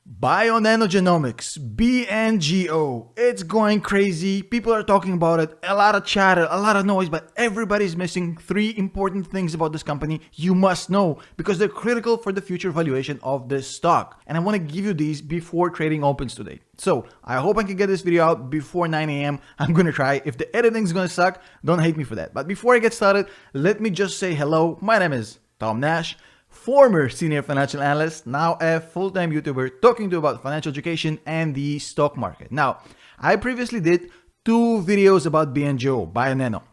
Bionanogenomics, BNGO, it's going crazy. People are talking about it, a lot of chatter, a lot of noise, but everybody's missing three important things about this company you must know because they're critical for the future valuation of this stock. And I want to give you these before trading opens today. So I hope I can get this video out before 9 a.m. I'm going to try. If the editing's going to suck, don't hate me for that. But before I get started, let me just say hello. My name is Tom Nash, former senior financial analyst, now a full-time YouTuber talking to you about financial education and the stock market. Now, I previously did 2 videos about BNGO, Bionano.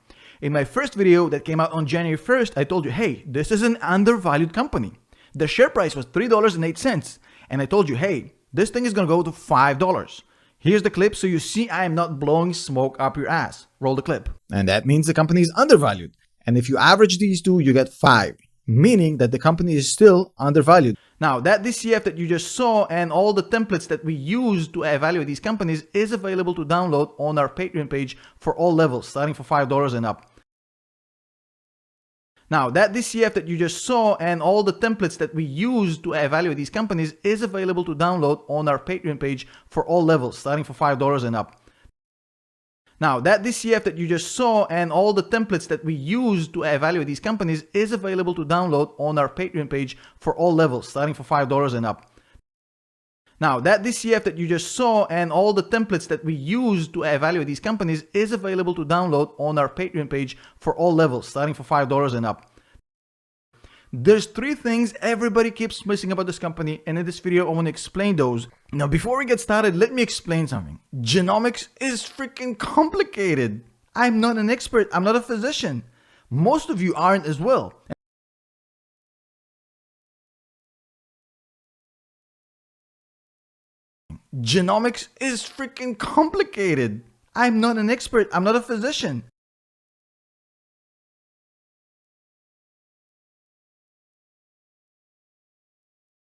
In my first video that came out on January 1st, I told you, hey, this is an undervalued company. The share price was $3.08. And I told you, hey, this thing is going to go to $5. Here's the clip so you see I am not blowing smoke up your ass. Roll the clip. And that means the company is undervalued. And if you average these two, you get 5. Meaning that the company is still undervalued. Now, that DCF that you just saw and all the templates that we use to evaluate these companies is available to download on our Patreon page for all levels, starting for $5 and up. Now, that DCF that you just saw and all the templates that we use to evaluate these companies is available to download on our Patreon page for all levels, starting for $5 and up. Now, that DCF that you just saw and all the templates that we use to evaluate these companies is available to download on our Patreon page for all levels, starting for $5 and up. Now, that DCF that you just saw and all the templates that we use to evaluate these companies is available to download on our Patreon page for all levels, starting for $5 and up. There's 3 things everybody keeps missing about this company, and in this video I want to explain those. Now, before we get started, let me explain something. Genomics is freaking complicated. I'm not an expert, I'm not a physician. Most of you aren't as well. Genomics is freaking complicated. I'm not an expert, I'm not a physician.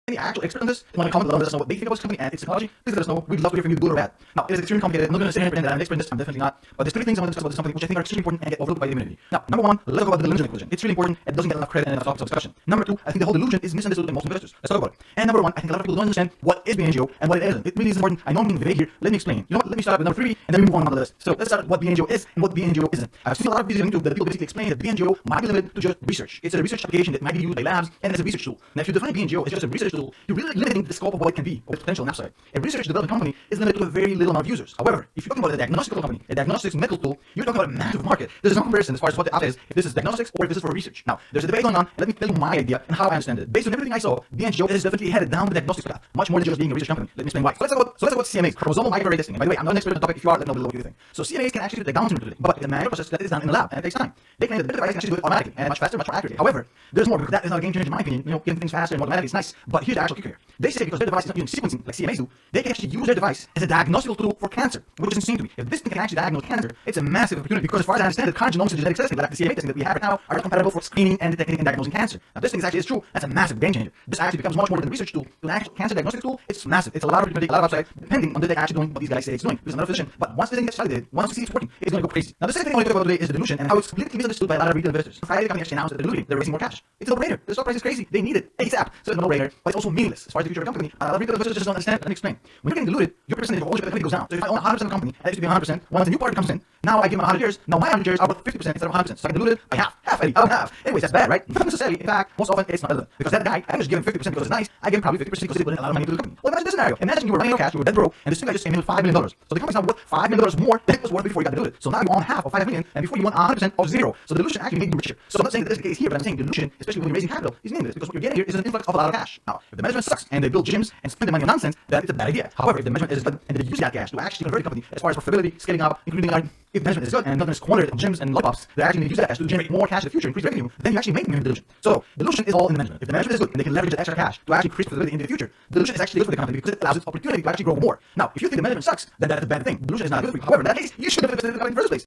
Any actual expert on this want to comment below, let us know what they think about this company and its technology. Please let us know. We'd love to hear from you, good or bad. Now, it is extremely complicated. I'm not going to sit here and pretend that I'm an expert in this. I'm definitely not. But there's 3 things I want to discuss about this company which I think are extremely important and get overlooked by the community. Now, number 1, let's talk about the delusion equation. It's really important and doesn't get enough credit and enough topics of discussion. Number 2, I think the whole delusion is misunderstood by most investors. Let's talk about it. And number 1, I think a lot of people don't understand what is BNGO and what it isn't. It really is important. I know I'm being vague here. Let me explain. You know what? Let me start with number 3 and then we move on the list. So let's start with what BNGO is and what BNGO isn't. I've seen a lot of videos on YouTube that people basically explain that BNGO might be limited to just research. It's a research application that might be used by labs and as a research tool. Now, if you define BNGO as just a research tool, you're really limiting the scope of what it can be, or its potential on the upside. A research development company is limited to a very little amount of users. However, if you're talking about a diagnostical company, a diagnostics medical tool, you're talking about a massive market. There's no comparison as far as what the upside is, if this is diagnostics or if this is for research. Now, there's a debate going on, and let me tell you my idea and how I understand it. Based on everything I saw, BNGO is definitely headed down the diagnostics path, much more than just being a research company. Let me explain why. So let's talk about CMAs, chromosomal microarray testing. And by the way, I'm not an expert on the topic. If you are, let me know below what you think. So CMAs can actually do the downstream today, but it's a manual process that is done in the lab, and it takes time. They claim that the device can actually do it automatically and much faster, much more accurately. However, there's more, because that is not a game changer in my opinion. You know, getting things faster and automatically is nice, but here's the actual kicker here. They say because their device is not using sequencing like CMAs do, they can actually use their device as a diagnostical tool for cancer, which is insane to me. If this thing can actually diagnose cancer, it's a massive opportunity because as far as I understand it, current genomics and genetic testing, like the CMA testing that we have right now, are not compatible for screening and detecting and diagnosing cancer. Now, this thing actually is true. That's a massive game changer. This actually becomes much more than a research tool to an actual cancer diagnostic tool. It's massive. It's a lot of opportunity, a lot of upside, depending on the actually doing what these guys say it's doing. Because I'm not a physician, but once this thing gets validated, once we see it's working, it's going to go crazy. Now, the second thing I want to talk about today is the dilution and how it's completely misunderstood by a lot of retail investors. Friday, the company actually announced that they're diluting, they're raising more cash. It's a no-brainer. The stock price is crazy. They need it ASAP. So it's a no-brainer, but it's also meaningless as far as the future of the company. A lot of retail investors just don't understand. Let me explain. When you're getting diluted, your percentage of ownership of the company goes down. So if I own 100% of the company, and it used to be 100%, once a new party comes in, now I give them 100 shares. Now my 100 shares are worth 50% instead of 100%. So I can dilute it by half, Eddie, out of half. Anyways, that's bad, right? Not necessarily. In fact, most often it's not relevant. Because that guy, I'm just giving 50% because it's nice. I give him probably 50% because he put in a lot of money into the company. Well, imagine this scenario. Imagine you were running out of cash, you were dead broke, and this guy just came in with $5 million. So the company's now worth $5 million more than it was worth before you got diluted. So now you own half of $5 million, and before you won 100% of zero. So the dilution actually made you richer. So I'm not saying that this is the case here, but I'm saying dilution, especially when you're raising capital, is meaningless because what you're getting here is an influx of a lot of cash. Now, if the management sucks and they build gyms and spend the money on nonsense, then it's a bad idea. However, if the management is good and they use that cash to actually convert the company as far as profitability, scaling up, including our, if management is good and not going to squander it on gyms and lollipops, they actually need to use that cash to generate more cash in the future, increase revenue, then you actually make money in dilution. So dilution is all in the management. If the management is good and they can leverage that extra cash to actually increase profitability in the future, dilution is actually good for the company because it allows its opportunity to actually grow more. Now, if you think the management sucks, then that's a bad thing. Dilution is not good for you. However, in that case, you should have invested in the company in the first place.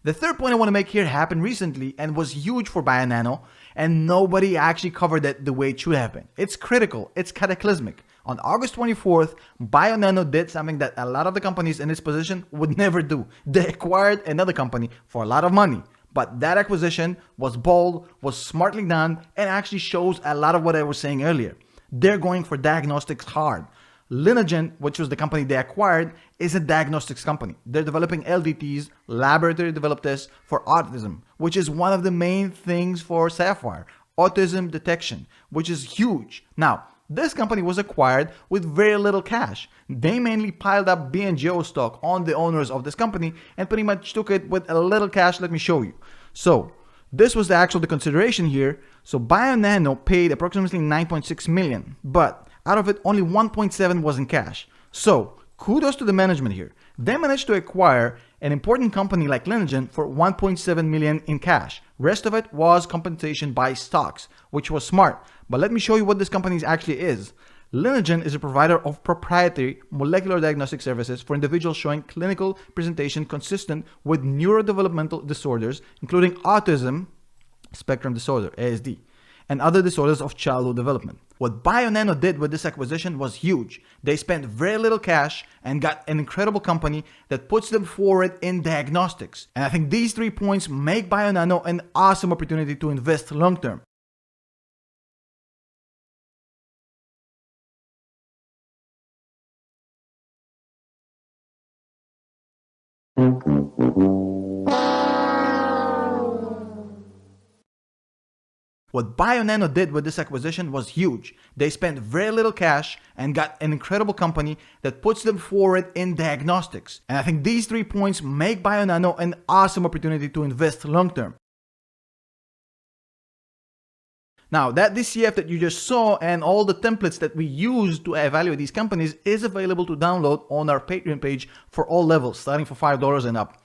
The third point I want to make here happened recently and was huge for Bionano, and nobody actually covered it the way it should have been. It's critical. It's cataclysmic. On August 24th, Bionano did something that a lot of the companies in this position would never do. They acquired another company for a lot of money. But that acquisition was bold, was smartly done, and actually shows a lot of what I was saying earlier. They're going for diagnostics hard. Lineagen, which was the company they acquired, is a diagnostics company. They're developing LDTs, laboratory developed tests for autism, which is one of the main things for Sapphire, autism detection, which is huge. Now, this company was acquired with very little cash. They mainly piled up BNGO stock on the owners of this company and pretty much took it with a little cash. Let me show you. So this was the consideration here. So BioNano paid approximately 9.6 million, but out of it, only 1.7 was in cash. So kudos to the management here. They managed to acquire an important company like Lineagen for 1.7 million in cash. Rest of it was compensation by stocks, which was smart. But let me show you what this company actually is. Lineagen is a provider of proprietary molecular diagnostic services for individuals showing clinical presentation consistent with neurodevelopmental disorders, including autism spectrum disorder, ASD, and other disorders of childhood development. What BioNano did with this acquisition was huge. They spent very little cash and got an incredible company that puts them forward in diagnostics. And I think these 3 points make BioNano an awesome opportunity to invest long term. What BioNano did with this acquisition was huge. They spent very little cash and got an incredible company that puts them forward in diagnostics. And I think these 3 points make BioNano an awesome opportunity to invest long term. Now, that DCF that you just saw and all the templates that we use to evaluate these companies is available to download on our Patreon page for all levels, starting for $5 and up.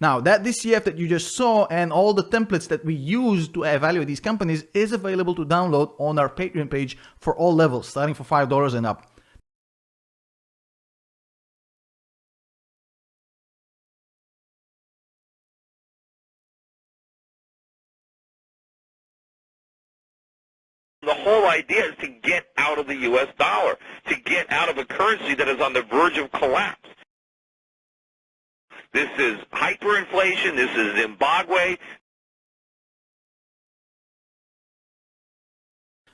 Now, that DCF that you just saw and all the templates that we use to evaluate these companies is available to download on our Patreon page for all levels, starting for $5 and up. Now, that DCF that you just saw and all the templates that we use to evaluate these companies is available to download on our Patreon page for all levels, starting for $5 and up. Now, that DCF that you just saw and all the templates that we use to evaluate these companies is available to download on our Patreon page for all levels, starting for $5 and up. The whole idea is to get out of the U.S. dollar, to get out of a currency that is on the verge of collapse. This is hyperinflation. This is Zimbabwe.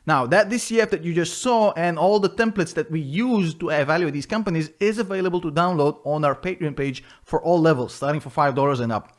Now, that DCF that you just saw and all the templates that we use to evaluate these companies is available to download on our Patreon page for all levels, starting for $5 and up.